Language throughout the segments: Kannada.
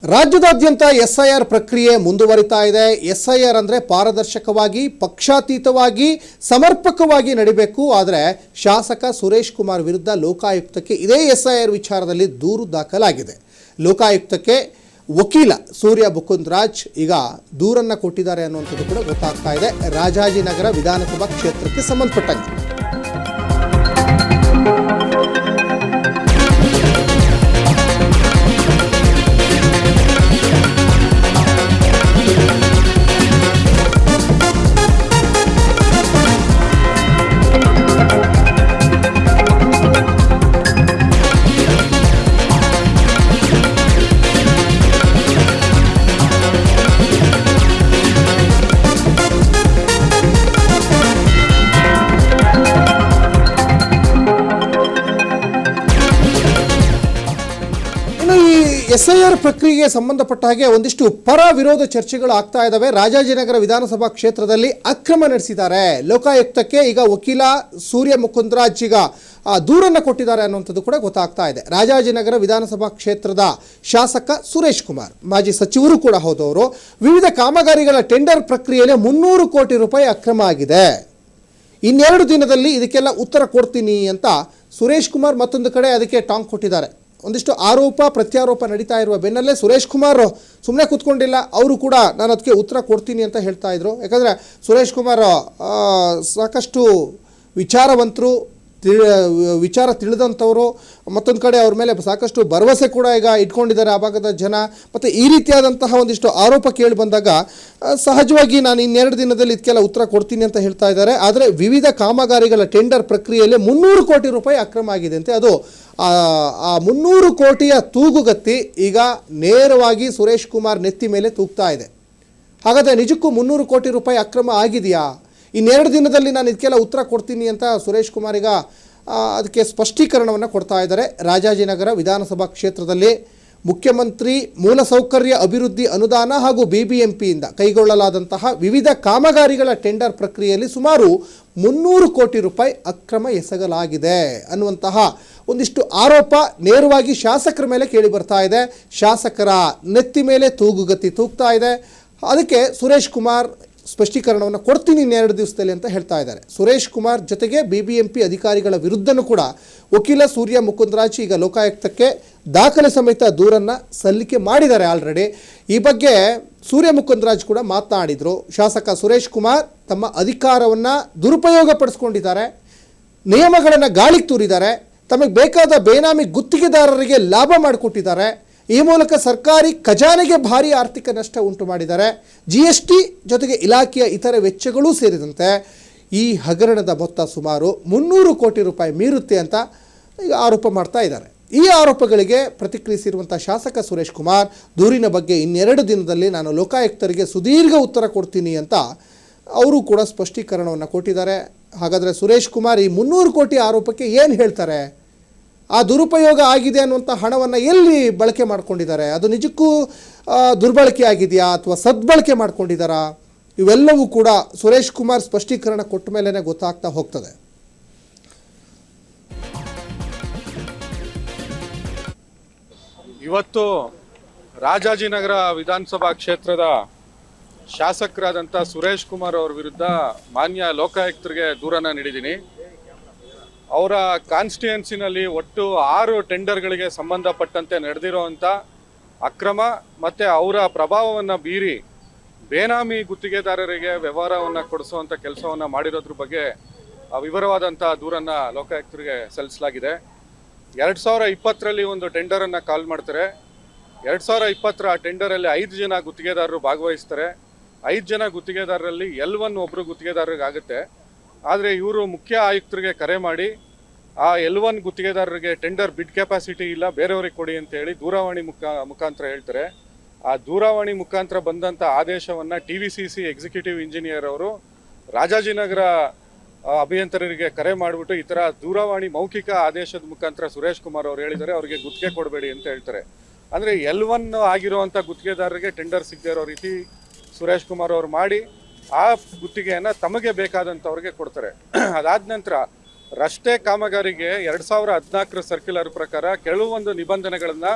ರಾಜ್ಯದಾದ್ಯಂತ ಎಸ್ಐಆರ್ ಪ್ರಕ್ರಿಯೆ ಮುಂದುವರಿತಾ ಇದೆ. ಎಸ್ಐಆರ್ ಅಂದರೆ ಪಾರದರ್ಶಕವಾಗಿ, ಪಕ್ಷಾತೀತವಾಗಿ, ಸಮರ್ಪಕವಾಗಿ ನಡಿಬೇಕು. ಆದರೆ ಶಾಸಕ ಸುರೇಶ್ ಕುಮಾರ್ ವಿರುದ್ಧ ಲೋಕಾಯುಕ್ತಕ್ಕೆ ಇದೇ ಎಸ್ಐಆರ್ ವಿಚಾರದಲ್ಲಿ ದೂರು ದಾಖಲಾಗಿದೆ. ಲೋಕಾಯುಕ್ತಕ್ಕೆ ವಕೀಲ ಸೂರ್ಯ ಮುಕುಂದರಾಜ್ ಈಗ ದೂರನ್ನು ಕೊಟ್ಟಿದ್ದಾರೆ ಅನ್ನುವಂಥದ್ದು ಕೂಡ ಗೊತ್ತಾಗ್ತಾ ಇದೆ. ರಾಜಾಜಿನಗರ ವಿಧಾನಸಭಾ ಕ್ಷೇತ್ರಕ್ಕೆ ಸಂಬಂಧಪಟ್ಟಂತೆ ಎಸ್ಐಆರ್ ಪ್ರಕ್ರಿಯೆಗೆ ಸಂಬಂಧಪಟ್ಟ ಹಾಗೆ ಒಂದಿಷ್ಟು ಪರ ವಿರೋಧ ಚರ್ಚೆಗಳು ಆಗ್ತಾ ಇದ್ದಾವೆ. ರಾಜಾಜಿನಗರ ವಿಧಾನಸಭಾ ಕ್ಷೇತ್ರದಲ್ಲಿ ಅಕ್ರಮ ನಡೆಸಿದ್ದಾರೆ. ಲೋಕಾಯುಕ್ತಕ್ಕೆ ಈಗ ವಕೀಲ ಸೂರ್ಯ ಮುಕುಂದರಾಜ್ ಈಗ ದೂರನ್ನು ಕೊಟ್ಟಿದ್ದಾರೆ ಅನ್ನುವಂಥದ್ದು ಕೂಡ ಗೊತ್ತಾಗ್ತಾ ಇದೆ. ರಾಜಾಜಿನಗರ ವಿಧಾನಸಭಾ ಕ್ಷೇತ್ರದ ಶಾಸಕ ಸುರೇಶ್ ಕುಮಾರ್, ಮಾಜಿ ಸಚಿವರು ಕೂಡ ಹೋದವರು, ವಿವಿಧ ಕಾಮಗಾರಿಗಳ ಟೆಂಡರ್ ಪ್ರಕ್ರಿಯೆಯಲ್ಲಿ 300 ಕೋಟಿ ರೂಪಾಯಿ ಅಕ್ರಮ ಆಗಿದೆ. ಇನ್ನೆರಡು ದಿನದಲ್ಲಿ ಇದಕ್ಕೆಲ್ಲ ಉತ್ತರ ಕೊಡ್ತೀನಿ ಅಂತ ಸುರೇಶ್ ಕುಮಾರ್ ಮತ್ತೊಂದು ಕಡೆ ಅದಕ್ಕೆ ಟಾಂಗ್ ಕೊಟ್ಟಿದ್ದಾರೆ. ಒಂದಿಷ್ಟು ಆರೋಪ ಪ್ರತ್ಯಾರೋಪ ನಡೀತಾ ಇರುವ ಬೆನ್ನಲ್ಲೇ ಸುರೇಶ್ ಕುಮಾರ್ ಸುಮ್ಮನೆ ಕೂತ್ಕೊಂಡಿಲ್ಲ. ಅವರು ಕೂಡ ನಾನು ಅದಕ್ಕೆ ಉತ್ತರ ಕೊಡ್ತೀನಿ ಅಂತ ಹೇಳ್ತಾ ಇದ್ರು. ಯಾಕಂದರೆ ಸುರೇಶ್ ಕುಮಾರ್ ಸಾಕಷ್ಟು ವಿಚಾರವಂತರು, ವಿಚಾರ ತಿಳಿದಂಥವರು, ಮತ್ತೊಂದು ಕಡೆ ಅವ್ರ ಮೇಲೆ ಸಾಕಷ್ಟು ಭರವಸೆ ಕೂಡ ಈಗ ಇಟ್ಕೊಂಡಿದ್ದಾರೆ ಆ ಭಾಗದ ಜನ. ಮತ್ತು ಈ ರೀತಿಯಾದಂತಹ ಒಂದಿಷ್ಟು ಆರೋಪ ಕೇಳಿ ಬಂದಾಗ ಸಹಜವಾಗಿ ನಾನು ಇನ್ನೆರಡು ದಿನದಲ್ಲಿ ಇದಕ್ಕೆಲ್ಲ ಉತ್ತರ ಕೊಡ್ತೀನಿ ಅಂತ ಹೇಳ್ತಾ ಇದ್ದಾರೆ. ಆದರೆ ವಿವಿಧ ಕಾಮಗಾರಿಗಳ ಟೆಂಡರ್ ಪ್ರಕ್ರಿಯೆಯಲ್ಲಿ 300 ಕೋಟಿ ರೂಪಾಯಿ ಅಕ್ರಮ ಆಗಿದೆ ಅಂತೆ. ಅದು ಆ 300 ಕೋಟಿಯ ತೂಗುಗತ್ತಿ ಈಗ ನೇರವಾಗಿ ಸುರೇಶ್ ಕುಮಾರ್ ನೆತ್ತಿ ಮೇಲೆ ತೂಗ್ತಾ ಇದೆ. ಹಾಗಾದರೆ ನಿಜಕ್ಕೂ 300 ಕೋಟಿ ರೂಪಾಯಿ ಅಕ್ರಮ ಆಗಿದೆಯಾ? ಇನ್ನೆರಡು ದಿನದಲ್ಲಿ ನಾನು ಇದಕ್ಕೆಲ್ಲ ಉತ್ತರ ಕೊಡ್ತೀನಿ ಅಂತ ಸುರೇಶ್ ಕುಮಾರ್ ಈಗ ಅದಕ್ಕೆ ಸ್ಪಷ್ಟೀಕರಣವನ್ನು ಕೊಡ್ತಾ ಇದ್ದಾರೆ. ರಾಜಾಜಿನಗರ ವಿಧಾನಸಭಾ ಕ್ಷೇತ್ರದಲ್ಲಿ ಮುಖ್ಯಮಂತ್ರಿ ಮೂಲಸೌಕರ್ಯ ಅಭಿವೃದ್ಧಿ ಅನುದಾನ ಹಾಗೂ BBMPಯಿಂದ ಕೈಗೊಳ್ಳಲಾದಂತಹ ವಿವಿಧ ಕಾಮಗಾರಿಗಳ ಟೆಂಡರ್ ಪ್ರಕ್ರಿಯೆಯಲ್ಲಿ ಸುಮಾರು 300 ಕೋಟಿ ರೂಪಾಯಿ ಅಕ್ರಮ ಎಸಗಲಾಗಿದೆ ಅನ್ನುವಂತಹ ಒಂದಿಷ್ಟು ಆರೋಪ ನೇರವಾಗಿ ಶಾಸಕರ ಮೇಲೆ ಕೇಳಿ ಬರ್ತಾ ಇದೆ. ಶಾಸಕರ ನೆತ್ತಿ ಮೇಲೆ ತೂಗುಗತ್ತಿ ತೂಗ್ತಾ ಇದೆ. ಅದಕ್ಕೆ ಸುರೇಶ್ ಕುಮಾರ್ ಸ್ಪಷ್ಟೀಕರಣವನ್ನು ಕೊಡ್ತೀನಿ ಇನ್ನೆರಡು ದಿವಸದಲ್ಲಿ ಅಂತ ಹೇಳ್ತಾ ಇದ್ದಾರೆ. ಸುರೇಶ್ ಕುಮಾರ್ ಜೊತೆಗೆ BBMP ಅಧಿಕಾರಿಗಳ ವಿರುದ್ಧನೂ ಕೂಡ ವಕೀಲ ಸೂರ್ಯ ಮುಕುಂದರಾಜ್ ಈಗ ಲೋಕಾಯುಕ್ತಕ್ಕೆ ದಾಖಲೆ ಸಮೇತ ದೂರನ್ನು ಸಲ್ಲಿಕೆ ಮಾಡಿದ್ದಾರೆ ಆಲ್ರೆಡಿ. ಈ ಬಗ್ಗೆ ಸೂರ್ಯ ಮುಕುಂದರಾಜ್ ಕೂಡ ಮಾತನಾಡಿದರು. ಶಾಸಕ ಸುರೇಶ್ ಕುಮಾರ್ ತಮ್ಮ ಅಧಿಕಾರವನ್ನು ದುರುಪಯೋಗ ಪಡಿಸ್ಕೊಂಡಿದ್ದಾರೆ, ನಿಯಮಗಳನ್ನು ಗಾಳಿಗೆ ತೂರಿದ್ದಾರೆ, ತಮಗೆ ಬೇಕಾದ ಬೇನಾಮಿ ಗುತ್ತಿಗೆದಾರರಿಗೆ ಲಾಭ ಮಾಡಿಕೊಟ್ಟಿದ್ದಾರೆ, ಈ ಮೂಲಕ ಸರ್ಕಾರಿ ಖಜಾನೆಗೆ ಭಾರಿ ಆರ್ಥಿಕ ನಷ್ಟ ಉಂಟು ಮಾಡಿದ್ದಾರೆ, GST ಜೊತೆಗೆ ಇಲಾಖೆಯ ಇತರೆ ವೆಚ್ಚಗಳೂ ಸೇರಿದಂತೆ ಈ ಹಗರಣದ ಮೊತ್ತ ಸುಮಾರು 300 ಕೋಟಿ ರೂಪಾಯಿ ಮೀರುತ್ತೆ ಅಂತ ಈಗ ಆರೋಪ ಮಾಡ್ತಾ ಇದ್ದಾರೆ. ಈ ಆರೋಪಗಳಿಗೆ ಪ್ರತಿಕ್ರಿಯಿಸಿರುವಂಥ ಶಾಸಕ ಸುರೇಶ್ ಕುಮಾರ್ ದೂರಿನ ಬಗ್ಗೆ ಇನ್ನೆರಡು ದಿನದಲ್ಲಿ ನಾನು ಲೋಕಾಯುಕ್ತರಿಗೆ ಸುದೀರ್ಘ ಉತ್ತರ ಕೊಡ್ತೀನಿ ಅಂತ ಅವರು ಕೂಡ ಸ್ಪಷ್ಟೀಕರಣವನ್ನು ಕೊಟ್ಟಿದ್ದಾರೆ. ಹಾಗಾದರೆ ಸುರೇಶ್ ಕುಮಾರ್ ಈ 300 ಕೋಟಿ ಆರೋಪಕ್ಕೆ ಏನು ಹೇಳ್ತಾರೆ? ಆ ದುರುಪಯೋಗ ಆಗಿದೆ ಅನ್ನುವಂಥ ಹಣವನ್ನು ಎಲ್ಲಿ ಬಳಕೆ ಮಾಡ್ಕೊಂಡಿದ್ದಾರೆ? ಅದು ನಿಜಕ್ಕೂ ದುರ್ಬಳಕೆ ಆಗಿದೆಯಾ ಅಥವಾ ಸದ್ಬಳಕೆ ಮಾಡ್ಕೊಂಡಿದ್ದಾರಾ? ಇವೆಲ್ಲವೂ ಕೂಡ ಸುರೇಶ್ ಕುಮಾರ್ ಸ್ಪಷ್ಟೀಕರಣ ಕೊಟ್ಟ ಮೇಲೇ ಗೊತ್ತಾಗ್ತಾ ಹೋಗ್ತದೆ. ಇವತ್ತು ರಾಜಾಜಿನಗರ ವಿಧಾನಸಭಾ ಕ್ಷೇತ್ರದ ಶಾಸಕರಾದಂಥ ಸುರೇಶ್ ಕುಮಾರ್ ಅವರ ವಿರುದ್ಧ ಮಾನ್ಯ ಲೋಕಾಯುಕ್ತರಿಗೆ ದೂರನ್ನು ನೀಡಿದ್ದೀನಿ. ಅವರ ಕಾನ್ಸ್ಟಿಟ್ಯೂನ್ಸಿನಲ್ಲಿ ಒಟ್ಟು 6 ಟೆಂಡರ್ಗಳಿಗೆ ಸಂಬಂಧಪಟ್ಟಂತೆ ನಡೆದಿರುವಂಥ ಅಕ್ರಮ ಮತ್ತು ಅವರ ಪ್ರಭಾವವನ್ನು ಬೀರಿ ಬೇನಾಮಿ ಗುತ್ತಿಗೆದಾರರಿಗೆ ವ್ಯವಹಾರವನ್ನು ಕೊಡಿಸುವಂಥ ಕೆಲಸವನ್ನು ಮಾಡಿರೋದ್ರ ಬಗ್ಗೆ ವಿವರವಾದಂಥ ದೂರನ್ನು ಲೋಕಾಯುಕ್ತರಿಗೆ ಸಲ್ಲಿಸಲಾಗಿದೆ. 2020ರಲ್ಲಿ ಒಂದು ಟೆಂಡರನ್ನು ಕಾಲ್ ಮಾಡ್ತಾರೆ. 2020 ಆ ಟೆಂಡರಲ್ಲಿ 5 ಜನ ಗುತ್ತಿಗೆದಾರರು ಭಾಗವಹಿಸ್ತಾರೆ. 5 ಜನ ಗುತ್ತಿಗೆದಾರರಲ್ಲಿ L1 ಒಬ್ಬರು ಗುತ್ತಿಗೆದಾರರಿಗೆ ಆಗುತ್ತೆ. ಆದರೆ ಇವರು ಮುಖ್ಯ ಆಯುಕ್ತರಿಗೆ ಕರೆ ಮಾಡಿ ಆ L1 ಗುತ್ತಿಗೆದಾರರಿಗೆ ಟೆಂಡರ್ ಬಿಡ್ ಕೆಪಾಸಿಟಿ ಇಲ್ಲ, ಬೇರೆಯವ್ರಿಗೆ ಕೊಡಿ ಅಂತೇಳಿ ದೂರವಾಣಿ ಮುಖಾಂತರ ಹೇಳ್ತಾರೆ. ಆ ದೂರವಾಣಿ ಮುಖಾಂತರ ಬಂದಂಥ ಆದೇಶವನ್ನು TVCC ಎಕ್ಸಿಕ್ಯೂಟಿವ್ ಇಂಜಿನಿಯರ್ ಅವರು ರಾಜಾಜಿನಗರ ಅಭಿಯಂತರರಿಗೆ ಕರೆ ಮಾಡಿಬಿಟ್ಟು ಈ ಥರ ದೂರವಾಣಿ ಮೌಖಿಕ ಆದೇಶದ ಮುಖಾಂತರ ಸುರೇಶ್ ಕುಮಾರ್ ಅವರು ಹೇಳಿದರೆ ಅವರಿಗೆ ಗುತ್ತಿಗೆ ಕೊಡಬೇಡಿ ಅಂತ ಹೇಳ್ತಾರೆ. ಅಂದರೆ L1 ಆಗಿರುವಂಥ ಗುತ್ತಿಗೆದಾರರಿಗೆ ಟೆಂಡರ್ ಸಿಗದೇ ಇರೋ ರೀತಿ ಸುರೇಶ್ ಕುಮಾರ್ ಅವರು ಮಾಡಿ ಆ ಗುತ್ತಿಗೆಯನ್ನು ತಮಗೆ ಬೇಕಾದಂಥವ್ರಿಗೆ ಕೊಡ್ತಾರೆ. ಅದಾದ ನಂತರ ರಸ್ತೆ ಕಾಮಗಾರಿಗೆ 2014 ಸರ್ಕ್ಯುಲರ್ ಪ್ರಕಾರ ಕೆಲವೊಂದು ನಿಬಂಧನೆಗಳನ್ನು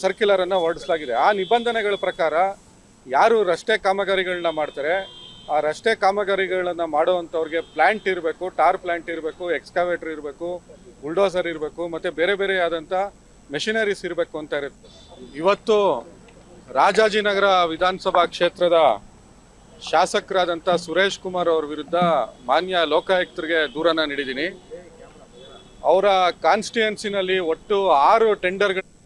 ಸರ್ಕ್ಯುಲರನ್ನು ಹೊರಡಿಸಲಾಗಿದೆ. ಆ ನಿಬಂಧನೆಗಳ ಪ್ರಕಾರ ಯಾರು ರಸ್ತೆ ಕಾಮಗಾರಿಗಳನ್ನ ಮಾಡ್ತಾರೆ ಆ ರಸ್ತೆ ಕಾಮಗಾರಿಗಳನ್ನು ಮಾಡುವಂಥವ್ರಿಗೆ ಪ್ಲ್ಯಾಂಟ್ ಇರಬೇಕು, ಟಾರ್ ಪ್ಲ್ಯಾಂಟ್ ಇರಬೇಕು, ಎಕ್ಸ್ಕಾವೇಟರ್ ಇರಬೇಕು, ಬುಲ್ಡೋಸರ್ ಇರಬೇಕು, ಮತ್ತು ಬೇರೆ ಬೇರೆ ಆದಂಥ ಮೆಷಿನರೀಸ್ ಇರಬೇಕು ಅಂತ ಇರುತ್ತೆ. ಇವತ್ತು ರಾಜಾಜಿನಗರ ವಿಧಾನಸಭಾ ಕ್ಷೇತ್ರದ ಶಾಸಕರಾದಂಥ ಸುರೇಶ್ ಕುಮಾರ್ ಅವ್ರ ವಿರುದ್ಧ ಮಾನ್ಯ ಲೋಕಾಯುಕ್ತರಿಗೆ ದೂರನ್ನು ನೀಡಿದ್ದೀನಿ. ಅವರ ಕಾನ್ಸ್ಟಿಟ್ಯೂನ್ಸಿನಲ್ಲಿ ಒಟ್ಟು 6 ಟೆಂಡರ್ಗಳು